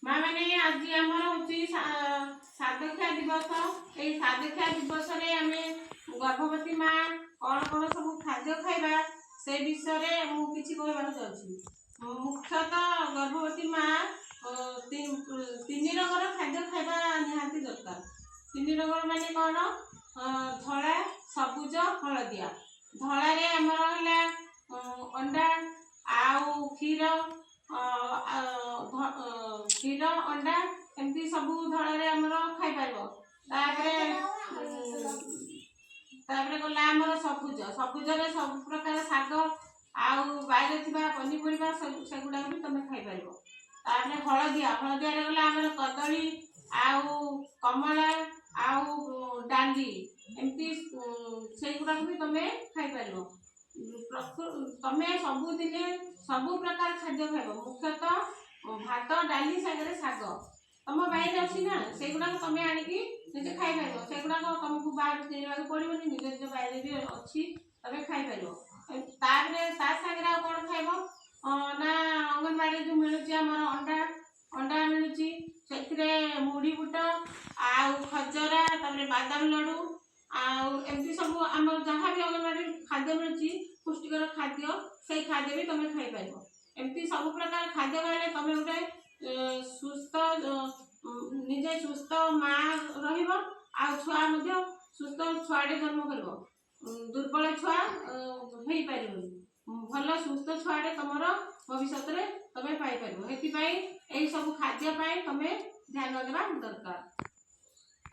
माँ मैंने आज आमर हूँ सादक्षा दिवस। ये सादक्षा दिवस आम गर्भवती माँ कौन कौन सब खाद्य खाइबा से विषय मुझे कहवाक चाहूँगी। मुख्यतः गर्भवती माँ तीन रंगर खाद्य खाइबा निहाती दरकार। तीन रंगर माने कौन? धला, सबुज, हलदिया। धलारे आमर है अंडा आउ क्षीर क्षीर अंडा एमती सब धड़े आमर खाई पार गला आमर सबुज सबुजरे सब प्रकार शाग आउ बाहर थी पनीपरिया सेगुड़ा भी तुम खाईपर। हलदिया हलदिया गला आमर कदली आउ कमला आउ डाली एमती से गुड़ा भी तुम खाईपर। तुम सबुदिन सबु प्रकार खाद्य खाइब। मुख्यतः भात डाली सागर शाग तुम बाहर अच्छी ना से गुड़ाक तुम आणिकी निजे खाई पार। से गुड़ाक तुमको बाहर किणवा पड़ोनी निज निज बाहर भी अच्छी तुम खाईपर। तागर आ कौन खाइब ना अंगनवाड़ी जो मिलूँ आम अंडा अंडा मिलूँ से मुढ़ी बुट आउ खजरा तब बादाम लड्डू आमती सब आम जहाँ भी अंगनवाड़ी खाद्य मिलूँ पुष्टिकर खाद्य से खाद्य भी तुम खाईपर। एमती सब प्रकार खाद्य खाइले तुम गोटे सुस्थ निजे सुस्थ माँ रुआ सुस्थ छुआटे जन्म कर। दुर्बल छुआ हो पार भल सुस्थ छुआटे तुम भविष्य में तुम पाइपर। से सब खाद्य तुम ध्यान देवा दरकार।